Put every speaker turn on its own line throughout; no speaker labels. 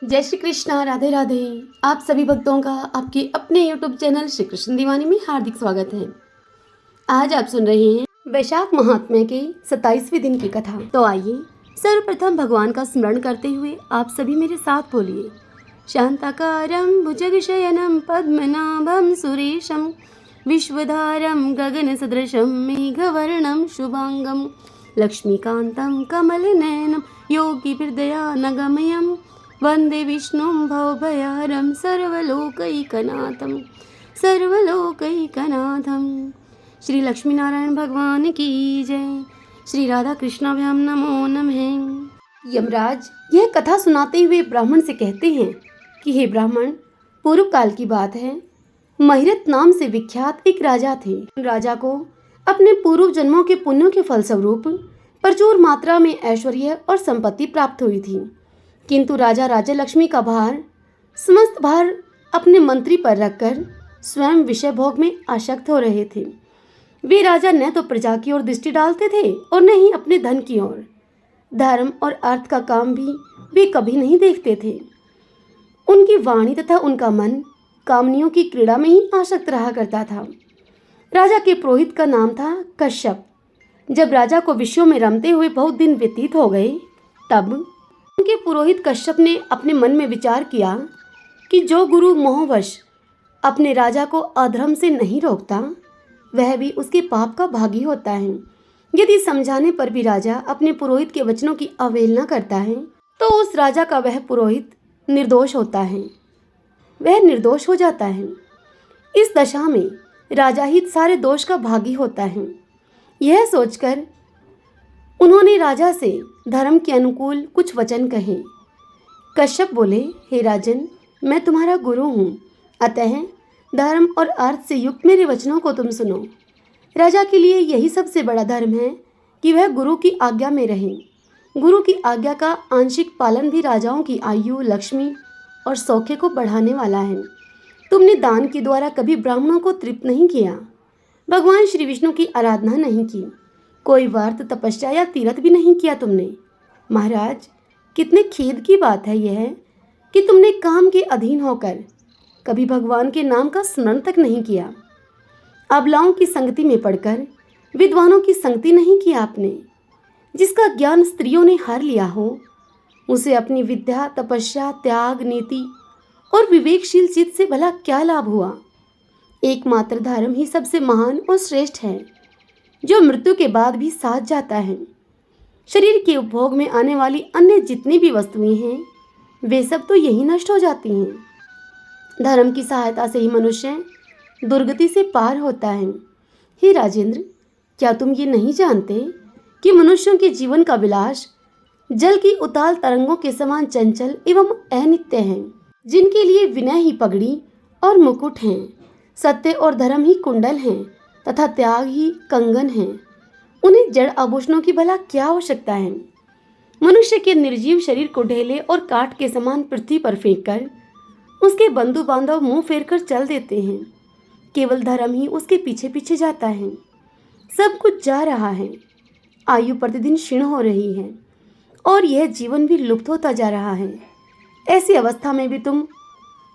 जय श्री कृष्णा, राधे राधे। आप सभी भक्तों का आपके अपने YouTube चैनल श्री कृष्ण दीवानी में हार्दिक स्वागत है। आज आप सुन रहे हैं वैशाख महात्म्य के 27वें दिन की कथा। तो आइए सर्वप्रथम भगवान का स्मरण करते हुए आप सभी मेरे साथ बोलिए। शांताकारं भुजगशयनं पद्मनाभं सुरेशं विश्वधारं गगनसदृशं मेघवर्णं शुभांगं लक्ष्मीकान्तं कमलनयनं योगिभिर्दयानगमयं वंदे विष्णुं भवभयहरं सर्वलोकैकनाथं। श्री लक्ष्मीनारायण भगवान की जय। श्री राधा कृष्णाभ्याम नमो नमः। यमराज यह कथा सुनाते हुए ब्राह्मण से कहते हैं कि हे ब्राह्मण, पूर्व काल की बात है। महिरत नाम से विख्यात एक राजा थे। राजा को अपने पूर्व जन्मों के पुण्यों के फलस्वरूप प्रचुर मात्रा में ऐश्वर्य और संपत्ति प्राप्त हुई थी, किंतु राजा राज्य लक्ष्मी का समस्त भार अपने मंत्री पर रखकर स्वयं विषय भोग में आसक्त हो रहे थे। वे राजा न तो प्रजा की ओर दृष्टि डालते थे और न ही अपने धन की ओर। धर्म और अर्थ का काम भी वे कभी नहीं देखते थे। उनकी वाणी तथा उनका मन कामनियों की क्रीड़ा में ही आसक्त रहा करता था। राजा के पुरोहित का नाम था कश्यप। जब राजा को विषयों में रमते हुए बहुत दिन व्यतीत हो गए, तब उनके पुरोहित कश्यप ने अपने मन में विचार किया कि जो गुरु मोहवश अपने राजा को अधर्म से नहीं रोकता, वह भी उसके पाप का भागी होता है। यदि समझाने पर भी राजा अपने पुरोहित के वचनों की अवहेलना करता है, तो उस राजा का वह पुरोहित निर्दोष होता है, वह निर्दोष हो जाता है। इस दशा में राजा ही सारे दोष का भागी होता है। यह सोचकर उन्होंने राजा से धर्म के अनुकूल कुछ वचन कहे। कश्यप बोले, हे राजन, मैं तुम्हारा गुरु हूँ, अतः धर्म और अर्थ से युक्त मेरे वचनों को तुम सुनो। राजा के लिए यही सबसे बड़ा धर्म है कि वह गुरु की आज्ञा में रहे। गुरु की आज्ञा का आंशिक पालन भी राजाओं की आयु, लक्ष्मी और सौख्य को बढ़ाने वाला है। तुमने दान के द्वारा कभी ब्राह्मणों को तृप्त नहीं किया, भगवान श्री विष्णु की आराधना नहीं की, कोई व्रत, तपस्या या तीर्थ भी नहीं किया तुमने। महाराज, कितने खेद की बात है यह कि तुमने काम के अधीन होकर कभी भगवान के नाम का स्मरण तक नहीं किया। अबलाओं की संगति में पड़कर विद्वानों की संगति नहीं की आपने। जिसका ज्ञान स्त्रियों ने हर लिया हो, उसे अपनी विद्या, तपस्या, त्याग, नीति और विवेकशील चित्त से भला क्या लाभ हुआ। एकमात्र धर्म ही सबसे महान और श्रेष्ठ है, जो मृत्यु के बाद भी साथ जाता है। शरीर के उपभोग में आने वाली अन्य जितनी भी वस्तुएं हैं, वे सब तो यही नष्ट हो जाती हैं। धर्म की सहायता से ही मनुष्य दुर्गति से पार होता है। हे राजेंद्र, क्या तुम ये नहीं जानते कि मनुष्यों के जीवन का विलास जल की उताल तरंगों के समान चंचल एवं अनित्य है, जिनके लिए विनय ही पगड़ी और मुकुट हैं, सत्य और धर्म ही कुंडल हैं तथा त्याग ही कंगन है। उन्हें जड़ आभूषणों की भला क्या आवश्यकता है। मनुष्य के निर्जीव शरीर को ढेले और काठ के समान पृथ्वी पर फेंककर उसके बंधु बांधव मुंह फेर कर चल देते हैं। केवल धर्म ही उसके पीछे पीछे जाता है। सब कुछ जा रहा है, आयु प्रतिदिन क्षीण हो रही है और यह जीवन भी लुप्त होता जा रहा है। ऐसी अवस्था में भी तुम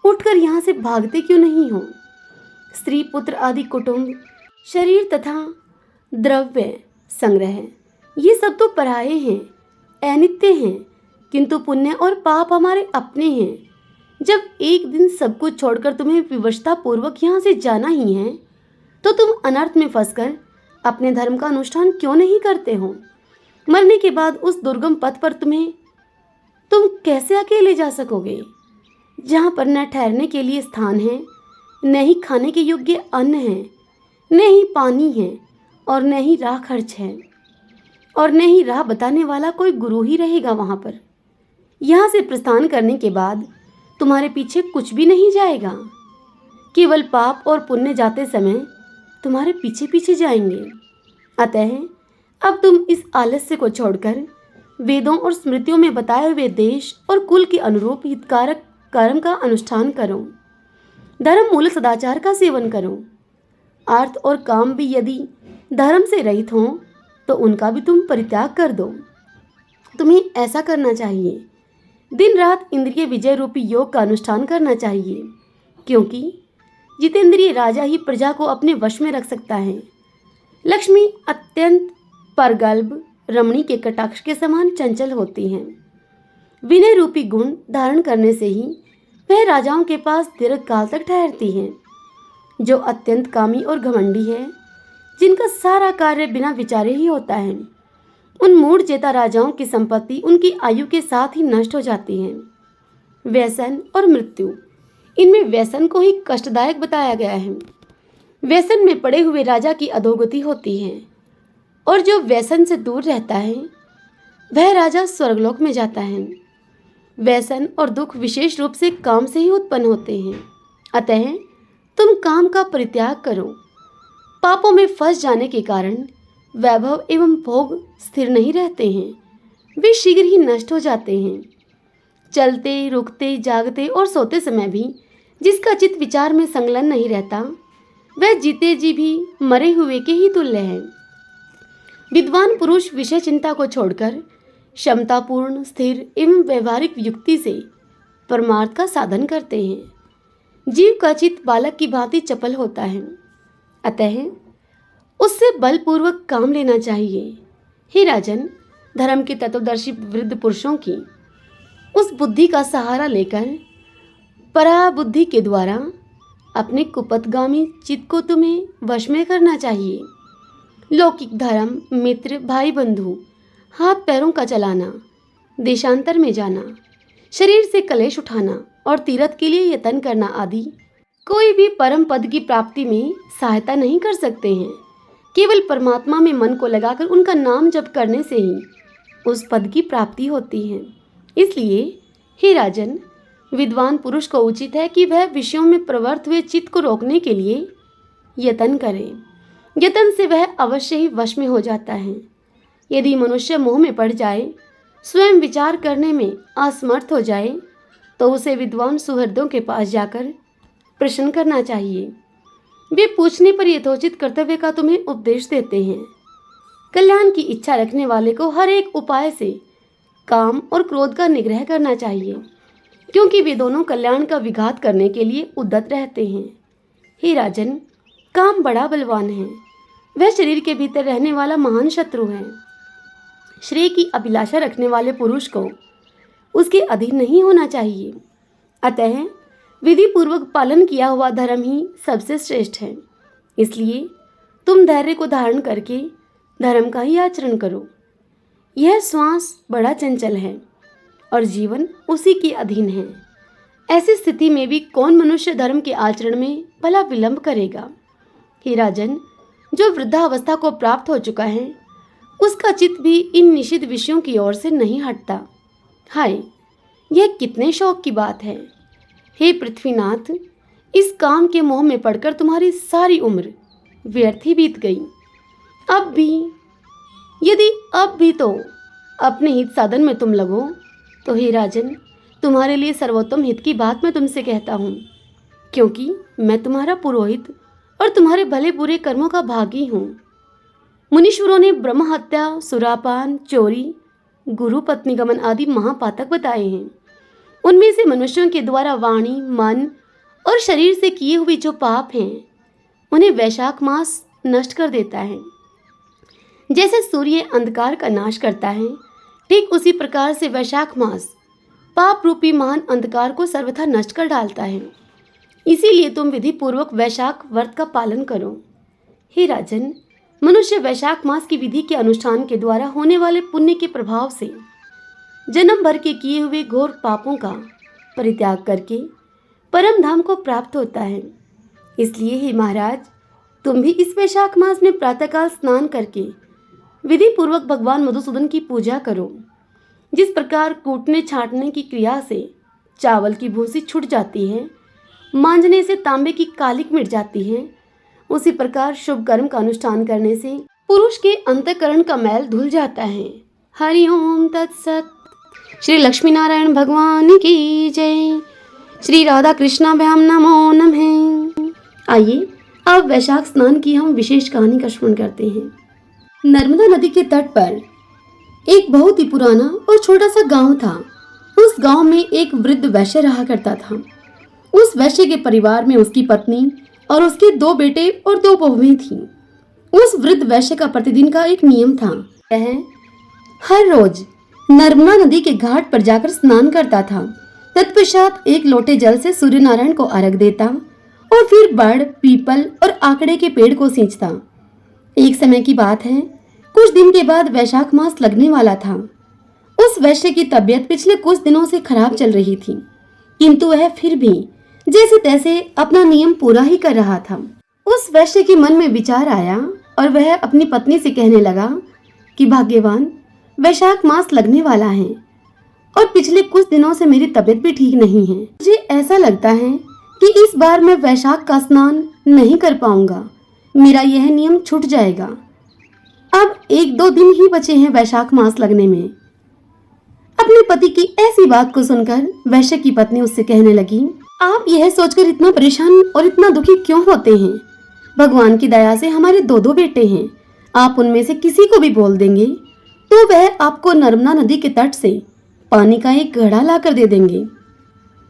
उठकर यहाँ से भागते क्यों नहीं हो। स्त्री, पुत्र आदि कुटुंब, शरीर तथा द्रव्य संग्रह, ये सब तो पराये हैं, अनित्य हैं, किंतु पुण्य और पाप हमारे अपने हैं। जब एक दिन सब कुछ छोड़कर तुम्हें विवशता पूर्वक यहाँ से जाना ही है, तो तुम अनर्थ में फंसकर अपने धर्म का अनुष्ठान क्यों नहीं करते हो। मरने के बाद उस दुर्गम पथ पर तुम कैसे अकेले जा सकोगे, जहाँ पर न ठहरने के लिए स्थान है, न ही खाने के योग्य अन्न है, न ही पानी है, और न ही राह खर्च है, और न ही राह बताने वाला कोई गुरु ही रहेगा वहाँ पर। यहाँ से प्रस्थान करने के बाद तुम्हारे पीछे कुछ भी नहीं जाएगा, केवल पाप और पुण्य जाते समय तुम्हारे पीछे पीछे जाएंगे। अतः अब तुम इस आलस्य को छोड़कर वेदों और स्मृतियों में बताए हुए देश और कुल के अनुरूप हितकारक कर्म का अनुष्ठान करो। धर्म मूलक सदाचार का सेवन करो। अर्थ और काम भी यदि धर्म से रहित हों, तो उनका भी तुम परित्याग कर दो। तुम्हें ऐसा करना चाहिए। दिन रात इंद्रिय विजय रूपी योग का अनुष्ठान करना चाहिए, क्योंकि जितेंद्रिय राजा ही प्रजा को अपने वश में रख सकता है। लक्ष्मी अत्यंत परगल्भ रमणी के कटाक्ष के समान चंचल होती हैं। विनय रूपी गुण धारण करने से ही वह राजाओं के पास दीर्घ काल तक ठहरती हैं। जो अत्यंत कामी और घमंडी है, जिनका सारा कार्य बिना विचारे ही होता है, उन मूढ़ चेता राजाओं की संपत्ति उनकी आयु के साथ ही नष्ट हो जाती है। व्यसन और मृत्यु, इनमें व्यसन को ही कष्टदायक बताया गया है। व्यसन में पड़े हुए राजा की अधोगति होती है, और जो व्यसन से दूर रहता है वह राजा स्वर्गलोक में जाता है। व्यसन और दुख विशेष रूप से काम से ही उत्पन्न होते हैं, अतः तुम काम का परित्याग करो। पापों में फंस जाने के कारण वैभव एवं भोग स्थिर नहीं रहते हैं, वे शीघ्र ही नष्ट हो जाते हैं। चलते, रुकते, जागते और सोते समय भी जिसका चित्त विचार में संलग्न नहीं रहता, वह जीते जी भी मरे हुए के ही तुल्य है। विद्वान पुरुष विषय चिंता को छोड़कर क्षमतापूर्ण, स्थिर एवं व्यवहारिक युक्ति से परमार्थ का साधन करते हैं। जीव का चित्त बालक की भांति चपल होता है, अतः उससे बलपूर्वक काम लेना चाहिए। हे राजन, धर्म के तत्वदर्शी वृद्ध पुरुषों की उस बुद्धि का सहारा लेकर पराबुद्धि के द्वारा अपने कुपथगामी चित्त को तुम्हें वश में करना चाहिए। लौकिक धर्म, मित्र, भाई बंधु, हाथ पैरों का चलाना, देशांतर में जाना, शरीर से कलेश उठाना और तीर्थ के लिए यत्न करना आदि कोई भी परम पद की प्राप्ति में सहायता नहीं कर सकते हैं। केवल परमात्मा में मन को लगाकर उनका नाम जप करने से ही उस पद की प्राप्ति होती है। इसलिए हे राजन, विद्वान पुरुष को उचित है कि वह विषयों में प्रवृत्त हुए चित्त को रोकने के लिए यत्न करे। यत्न से वह अवश्य ही वश में हो जाता है। यदि मनुष्य मोह में पड़ जाए, स्वयं विचार करने में असमर्थ हो जाए, तो उसे विद्वान सुहृदों के पास जाकर प्रश्न करना चाहिए। वे पूछने पर यथोचित कर्तव्य का तुम्हें उपदेश देते हैं। कल्याण की इच्छा रखने वाले को हर एक उपाय से काम और क्रोध का निग्रह करना चाहिए, क्योंकि वे दोनों कल्याण का विघात करने के लिए उद्यत रहते हैं। हे राजन, काम बड़ा बलवान है, वह शरीर के भीतर रहने वाला महान शत्रु है। श्रेय की अभिलाषा रखने वाले पुरुष को उसके अधीन नहीं होना चाहिए, अतः विधि पूर्वक पालन किया हुआ धर्म ही सबसे श्रेष्ठ है। इसलिए तुम धैर्य को धारण करके धर्म का ही आचरण करो। यह श्वास बड़ा चंचल है और जीवन उसी के अधीन है। ऐसी स्थिति में भी कौन मनुष्य धर्म के आचरण में भला विलंब करेगा। हे राजन, जो वृद्धावस्था को प्राप्त हो चुका है, उसका चित्त भी इन निषिद्ध विषयों की ओर से नहीं हटता। हाय, यह कितने शौक की बात है। हे पृथ्वीनाथ, इस काम के मोह में पड़कर तुम्हारी सारी उम्र व्यर्थ ही बीत गई। यदि अब भी तो अपने हित साधन में तुम लगो, तो हे राजन, तुम्हारे लिए सर्वोत्तम हित की बात मैं तुमसे कहता हूँ, क्योंकि मैं तुम्हारा पुरोहित और तुम्हारे भले बुरे कर्मों का भागी हूँ। मुनीश्वरों ने ब्रह्म हत्या, सुरापान, चोरी, गुरु पत्नी गमन आदि महापातक बताए हैं। उनमें से मनुष्यों के द्वारा वाणी, मन और शरीर से किए हुए जो पाप हैं, उन्हें वैशाख मास नष्ट कर देता है। जैसे सूर्य अंधकार का नाश करता है, ठीक उसी प्रकार से वैशाख मास पाप रूपी महान अंधकार को सर्वथा नष्ट कर डालता है। इसीलिए तुम विधि पूर्वक वैशाख व्रत का पालन करो। हे राजन, मनुष्य वैशाख मास की विधि के अनुष्ठान के द्वारा होने वाले पुण्य के प्रभाव से जन्म भर के किए हुए घोर पापों का परित्याग करके परम धाम को प्राप्त होता है। इसलिए हे महाराज, तुम भी इस वैशाख मास में प्रातःकाल स्नान करके विधि पूर्वक भगवान मधुसूदन की पूजा करो। जिस प्रकार कूटने छांटने की क्रिया से चावल की भूसी छूट जाती है, मांजने से तांबे की कालिक मिट जाती है, उसी प्रकार शुभ कर्म का अनुष्ठान करने से पुरुष के अंतःकरण का मैल धुल जाता है। हरि ओम तत्सत। श्री लक्ष्मी नारायण भगवान की जय। श्री राधा कृष्णाभ्याम नमो नमः। आइए अब वैशाख स्नान की हम विशेष कहानी का श्रवण करते हैं। नर्मदा नदी के तट पर एक बहुत ही पुराना और छोटा सा गांव था। उस गांव में एक वृद्ध वैश्य रहा करता था। उस वैश्य के परिवार में उसकी पत्नी और उसके 2 बेटे और 2 बहुएं थीं। उस वृद्ध वैश्य का प्रतिदिन का एक नियम था। वह हर रोज नर्मदा नदी के घाट पर जाकर स्नान करता था। तत्पश्चात एक लोटे जल से सूर्य नारायण को अर्घ देता और फिर बड़, पीपल और आकड़े के पेड़ को सींचता। एक समय की बात है, कुछ दिन के बाद वैशाख मास लगने वाला था। उस वैश्य की तबीयत पिछले कुछ दिनों से खराब चल रही थी, किंतु वह फिर भी जैसे तैसे अपना नियम पूरा ही कर रहा था। उस वैश्य के मन में विचार आया और वह अपनी पत्नी से कहने लगा कि भाग्यवान, वैशाख मास लगने वाला है और पिछले कुछ दिनों से मेरी तबीयत भी ठीक नहीं है। मुझे ऐसा लगता है कि इस बार मैं वैशाख का स्नान नहीं कर पाऊंगा। मेरा यह नियम छूट जाएगा। अब 1-2 दिन ही बचे हैं वैशाख मास लगने में। अपने पति की ऐसी बात को सुनकर वैश्य की पत्नी उससे कहने लगी, आप यह सोचकर इतना परेशान और इतना दुखी क्यों होते हैं? भगवान की दया से हमारे 2 बेटे हैं। आप उनमें से किसी को भी बोल देंगे तो वह आपको नर्मदा नदी के तट से पानी का एक घड़ा लाकर दे देंगे।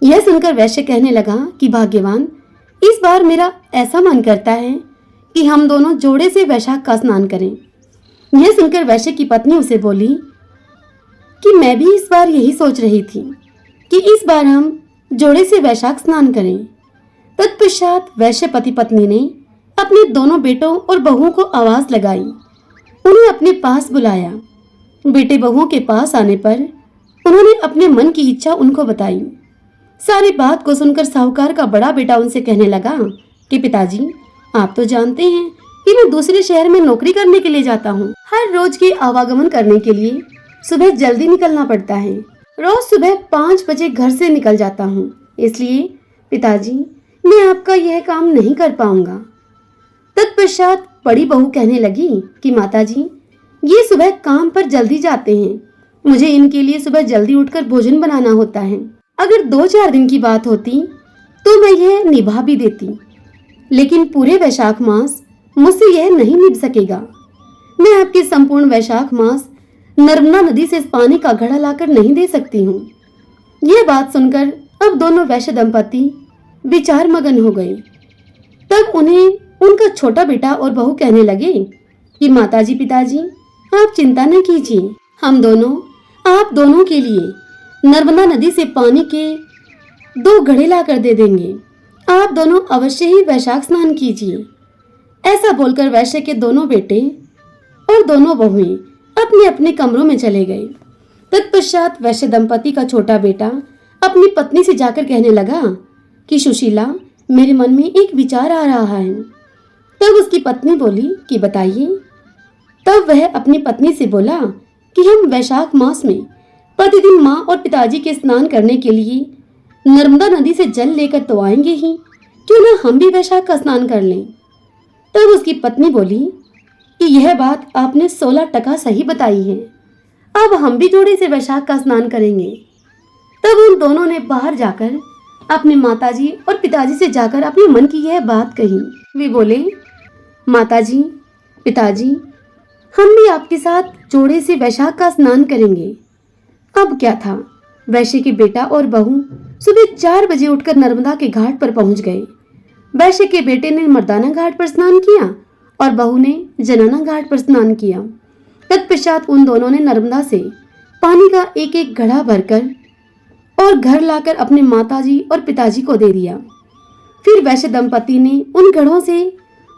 यह सुनकर वैश्य कहने लगा कि भाग्यवान, इस बार मेरा ऐसा मन करता है कि हम दोनों जोड़े से वैशाख का स्नान करें। यह सुनकर वैश्य की पत्नी उसे बोली कि मैं भी इस बार यही सोच रही थी कि इस बार हम जोड़े से वैशाख स्नान करें। तत्पश्चात वैश्य पति पत्नी ने अपने 2 बेटों और बहुओं को आवाज लगाई, उन्हें अपने पास बुलाया। बेटे बहुओं के पास आने पर उन्होंने अपने मन की इच्छा उनको बताई। सारी बात को सुनकर साहूकार का बड़ा बेटा उनसे कहने लगा कि पिताजी, आप तो जानते हैं कि मैं दूसरे शहर में नौकरी करने के लिए जाता हूँ। हर रोज के आवागमन करने के लिए सुबह जल्दी निकलना पड़ता है। रोज सुबह 5 बजे घर से निकल जाता हूँ। इसलिए पिताजी, मैं आपका यह काम नहीं कर पाऊंगा। तत्पश्चात बड़ी बहू कहने लगी कि माताजी, ये सुबह काम पर जल्दी जाते हैं। मुझे इनके लिए सुबह जल्दी उठकर भोजन बनाना होता है। अगर 2-4 दिन की बात होती तो मैं यह निभा भी देती, लेकिन पूरे वैशाख मास मुझसे यह नहीं निभ सकेगा। मैं आपके संपूर्ण वैशाख मास नर्मदा नदी से पानी का घड़ा लाकर नहीं दे सकती हूँ। यह बात सुनकर अब दोनों वैश्य दंपति विचार मगन हो गए। तब उन्हें उनका छोटा बेटा और बहू कहने लगे कि माताजी, पिताजी, आप चिंता न कीजिए, हम दोनों आप दोनों के लिए नर्मदा नदी से पानी के 2 घड़े लाकर दे देंगे। आप दोनों अवश्य ही वैशाख स्नान कीजिए। ऐसा बोलकर वैश्य के 2 बेटे और 2 बहुएं अपने अपने कमरों में चले गए। तत्पश्चात वैश्य दंपति का छोटा बेटा अपनी पत्नी से जाकर कहने लगा कि सुशीला, मेरे मन में एक विचार आ रहा है। तब उसकी पत्नी बोली कि बताइए। तब वह अपनी पत्नी से बोला कि हम वैशाख मास में प्रतिदिन माँ और पिताजी के स्नान करने के लिए नर्मदा नदी से जल लेकर तो आएंगे ही, क्यों ना हम भी वैशाख का स्नान कर लें। तब उसकी पत्नी बोली कि यह बात आपने 16% सही बताई है। अब हम भी जोड़े से वैशाख का स्नान करेंगे। तब उन दोनों ने बाहर जाकर अपने माताजी और पिताजी से जाकर अपने मन की यह बात कही। वे बोले, माताजी, पिताजी, हम भी आपके साथ जोड़े से वैशाख का स्नान करेंगे। अब क्या था, वैश्य के बेटा और बहू सुबह 4 बजे उठकर नर्मदा के घाट पर पहुंच गए। वैश्य के बेटे ने मर्दाना घाट पर स्नान किया और बहू ने जनाना घाट पर स्नान किया। तत्पश्चात उन दोनों ने नर्मदा से पानी का एक घड़ा भरकर और घर लाकर अपने माताजी और पिताजी को दे दिया। फिर वैश्य दंपति ने उन घड़ों से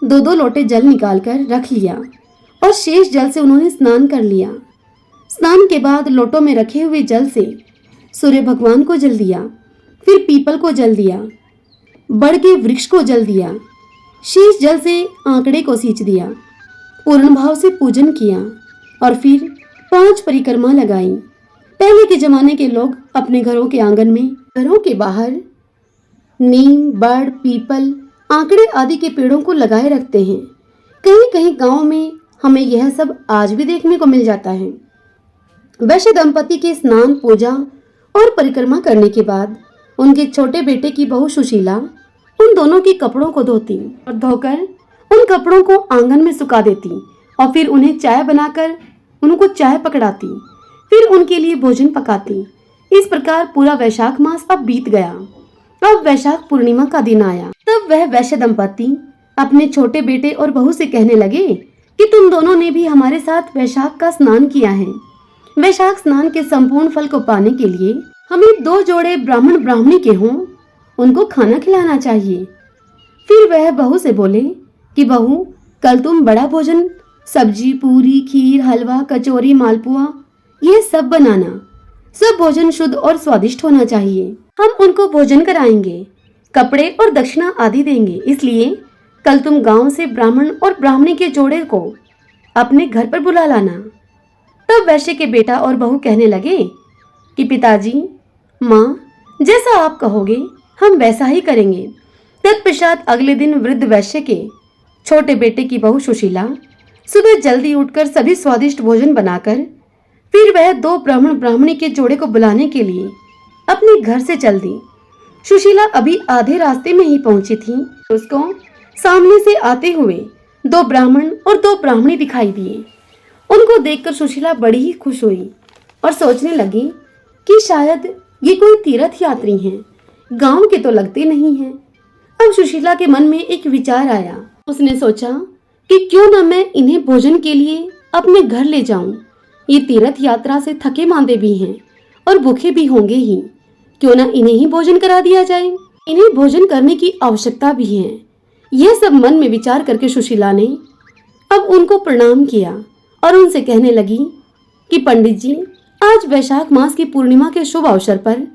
2-2 लोटे जल निकालकर रख लिया और शेष जल से उन्होंने स्नान कर लिया। स्नान के बाद लोटों में रखे हुए जल से सूर्य भगवान को जल दिया, फिर पीपल को जल दिया, बड़ के वृक्ष को जल दिया, शेष जल से आंकड़े को सींच दिया, पूर्ण भाव से पूजन किया और फिर 5 परिक्रमा लगाई। पहले के जमाने के लोग अपने घरों के आंगन में, घरों के बाहर नीम, बड़, पीपल, आंकड़े आदि के पेड़ों को लगाए रखते हैं। कहीं कहीं गांव में हमें यह सब आज भी देखने को मिल जाता है। वैश्य दंपति के स्नान, पूजा और परिक्रमा करने के बाद उनके छोटे बेटे की बहू सुशीला उन दोनों के कपड़ों को धोती और धोकर उन कपड़ों को आंगन में सुखा देती और फिर उन्हें चाय बनाकर उनको चाय पकड़ाती, फिर उनके लिए भोजन पकाती। इस प्रकार पूरा वैशाख मास अब बीत गया। अब वैशाख पूर्णिमा का दिन आया। तब वह वैश्य दंपति अपने छोटे बेटे और बहू से कहने लगे कि तुम दोनों ने भी हमारे साथ वैशाख का स्नान किया है। वैशाख स्नान के संपूर्ण फल को पाने के लिए हमें 2 जोड़े ब्राह्मण ब्राह्मणी के हों, उनको खाना खिलाना चाहिए। फिर वह बहू से बोले कि बहू, कल तुम बड़ा भोजन, सब्जी, पूरी, खीर, हलवा, कचौरी, मालपुआ, ये सब बनाना। सब भोजन शुद्ध और स्वादिष्ट होना चाहिए। हम उनको भोजन कराएंगे, कपड़े और दक्षिणा आदि देंगे। इसलिए कल तुम गांव से ब्राह्मण और ब्राह्मणी के जोड़े को अपने घर पर बुला लाना। तब वैश्य के बेटा और बहू कहने लगे कि पिताजी, माँ, जैसा आप कहोगे हम वैसा ही करेंगे। तत्पश्चात अगले दिन वृद्ध वैश्य के छोटे बेटे की बहू सुशीला सुबह जल्दी उठकर सभी स्वादिष्ट भोजन बनाकर फिर वह 2 ब्राह्मण ब्राह्मणी के जोड़े को बुलाने के लिए अपने घर से चल दी। सुशीला अभी आधे रास्ते में ही पहुंची थी, उसको सामने से आते हुए 2 ब्राह्मण और 2 ब्राह्मणी दिखाई दिए। उनको देखकर सुशीला बड़ी ही खुश हुई और सोचने लगी कि शायद ये कोई तीर्थ यात्री हैं, गांव के तो लगते नहीं हैं। अब सुशीला के मन में एक विचार आया। उसने सोचा कि क्यों न मैं इन्हें भोजन के लिए अपने घर ले जाऊं। ये तीर्थ यात्रा से थके मांदे भी हैं और भूखे भी होंगे ही, क्यों न इन्हें ही भोजन करा दिया जाए। इन्हें भोजन करने की आवश्यकता भी है। यह सब मन में विचार करके सुशीला ने अब उनको प्रणाम किया और उनसे कहने लगी कि पंडित जी, आज वैशाख मास की पूर्णिमा के शुभ अवसर पर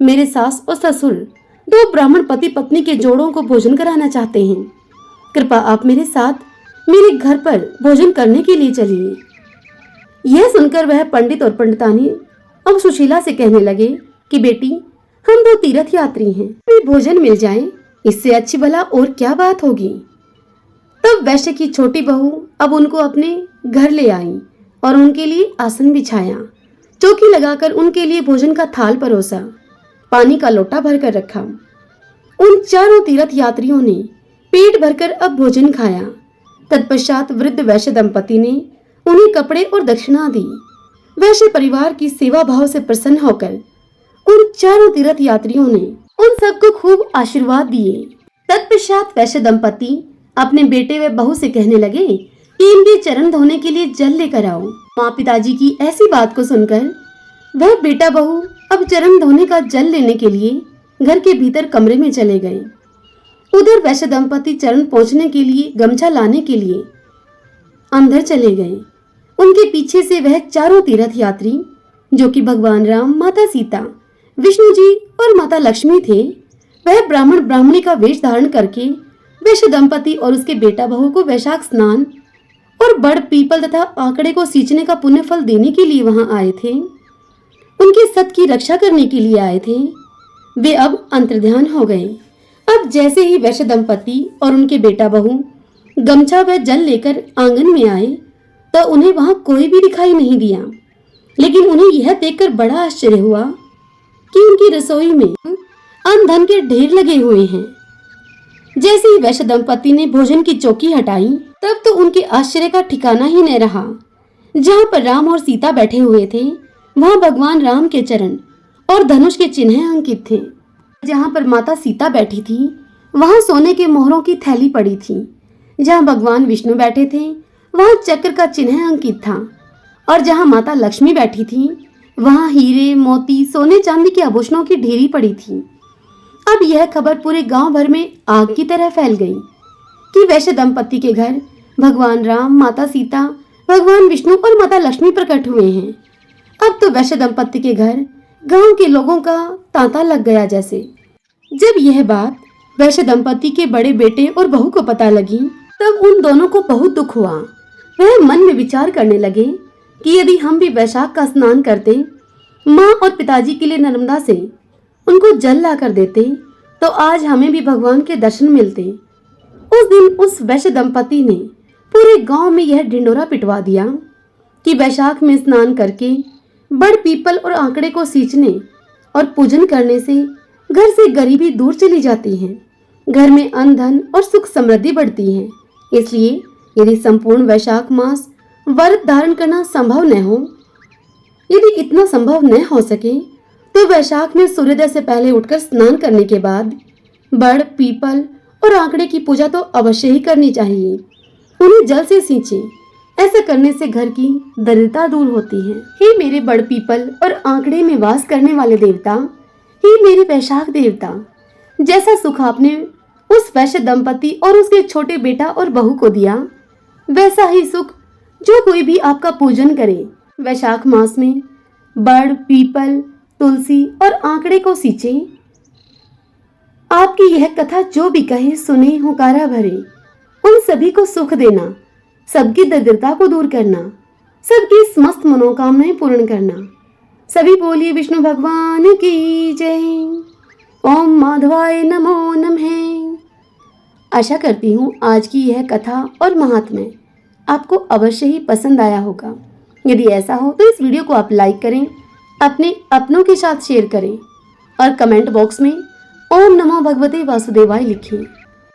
मेरे सास और ससुर 2 ब्राह्मण पति पत्नी के जोड़ों को भोजन कराना चाहते हैं। कृपा आप मेरे साथ मेरे घर पर भोजन करने के लिए चलिए। यह सुनकर वह पंडित और पंडितानी अब सुशीला से कहने लगे कि बेटी, हम 2 तीर्थ यात्री हैं, हमें भोजन मिल जाए, इससे अच्छी भला और क्या बात होगी। तब वैश्य की छोटी बहू अब उनको अपने घर ले आई और उनके लिए आसन बिछाया, चौकी लगाकर उनके लिए भोजन का थाल परोसा, पानी का लोटा भरकर रखा। उन 4 तीर्थ यात्रियों ने पेट भरकर अब भोजन खाया। तत्पश्चात वृद्ध वैश्य दंपति ने उन्हें कपड़े और दक्षिणा दी। वैश्य परिवार की सेवा भाव से प्रसन्न होकर उन 4 तीर्थ यात्रियों ने उन सबको खूब आशीर्वाद दिए। तत्पश्चात वैश्य दंपति अपने बेटे व बहू से कहने लगे कि इनके चरण धोने के लिए जल लेकर आओ। माँ पिताजी की ऐसी बात को सुनकर वह बेटा बहू अब चरण धोने का जल लेने के लिए घर के भीतर कमरे में चले गए। उधर वैश्य दंपति चरण पहुंचने के लिए गमछा लाने के लिए अंदर चले गए। उनके पीछे से वह 4 तीर्थ यात्री, जो कि भगवान राम, माता सीता, विष्णु जी और माता लक्ष्मी थे, वह ब्राह्मण ब्राह्मणी का वेश धारण करके वैश्य दंपति और उसके बेटा बहू को वैशाख स्नान और बड़ पीपल तथा आंकड़े को सींचने का पुण्य फल देने के लिए वहां आए थे। उनके सत की रक्षा करने के लिए आए थे। वे अब अंतर्ध्यान हो गए। अब जैसे ही वैश्य दंपति और उनके बेटा बहू गमछा व जल लेकर आंगन में आए तो उन्हें वहां कोई भी दिखाई नहीं दिया। लेकिन उन्हें यह देखकर बड़ा आश्चर्य हुआ कि उनकी रसोई में अन्न धन के ढेर लगे हुए हैं। जैसे ही वैश्य दंपति ने भोजन की चौकी हटाई तब तो उनके आश्चर्य का ठिकाना ही न रहा। जहाँ पर राम और सीता बैठे हुए थे वहाँ भगवान राम के चरण और धनुष के चिन्ह अंकित थे। जहाँ पर माता सीता बैठी थी वहाँ सोने के मोहरों की थैली पड़ी थी। जहाँ भगवान विष्णु बैठे थे वहाँ चक्र का चिन्ह अंकित था और जहाँ माता लक्ष्मी बैठी थी वहाँ हीरे, मोती, सोने चांदी के आभूषणों की ढेरी पड़ी थी। अब यह खबर पूरे गांव भर में आग की तरह फैल गई कि वैश्य दंपति के घर भगवान राम, माता सीता, भगवान विष्णु और माता लक्ष्मी प्रकट हुए हैं। अब तो वैश्य दंपति के घर गांव के लोगों का तांता लग गया जैसे। जब यह बात वैश्य दंपति के बड़े बेटे और बहू को पता लगी तब उन दोनों को बहुत दुख हुआ। वह मन में विचार करने लगे कि यदि हम भी वैशाख का स्नान करते, माँ और पिताजी के लिए नर्मदा से उनको जल ला कर देते तो आज हमें भी भगवान के दर्शन मिलते। उस दिन उस वैश्य दंपति ने पूरे गांव में यह ढिंडोरा पिटवा दिया कि वैशाख में स्नान करके बड़ पीपल और आंकड़े को सींचने और पूजन करने से घर से गरीबी दूर चली जाती है, घर में अन्न धन और सुख समृद्धि बढ़ती है। इसलिए यदि संपूर्ण वैशाख मास व्रत धारण करना संभव न हो, यदि इतना संभव न हो सके तो वैशाख में सूर्योदय से पहले उठकर स्नान करने के बाद बड़, पीपल और आंकड़े की पूजा तो अवश्य ही करनी चाहिए। उन्हें जल से सींचे। ऐसा करने से घर की दरिद्रता दूर होती है। हे मेरे बड़, पीपल और आंकड़े में वास करने वाले देवता, हे मेरे वैशाख देवता, जैसा सुख आपने उस वैश्य दंपति और उसके छोटे बेटा और बहू को दिया, वैसा ही सुख जो कोई भी आपका पूजन करे। वैशाख मास में बड़, पीपल, तुलसी और आंकड़े को सींचे। आपकी यह कथा जो भी कहे, सुने, हुंकारा भरे, उन सभी को सुख देना, सबकी दरिद्रता को दूर करना, सबकी समस्त मनोकामनाएं पूर्ण करना। सभी बोलिए विष्णु भगवान की जय। ओम माधवाय नमो नमः। आशा करती हूँ आज की यह कथा और महात्म्य आपको अवश्य ही पसंद आया होगा। यदि ऐसा हो तो इस वीडियो को आप लाइक करें, अपने अपनों के साथ शेयर करें और कमेंट बॉक्स में ओम नमो भगवते वासुदेवाय लिखें।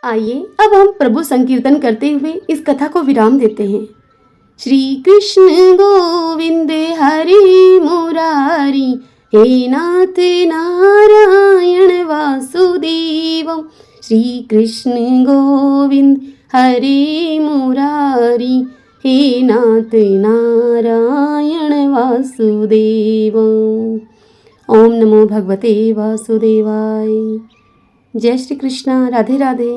आइए अब हम प्रभु संकीर्तन करते हुए इस कथा को विराम देते हैं। श्री कृष्ण गोविंद हरि मुरारी, हे नाथ नारायण वासुदेव। श्री कृष्ण गोविंद हरि मुरारी, हे नाथ नारायण वासुदेव। ओम नमो भगवते वासुदेवाय। जय श्री कृष्ण। राधे राधे।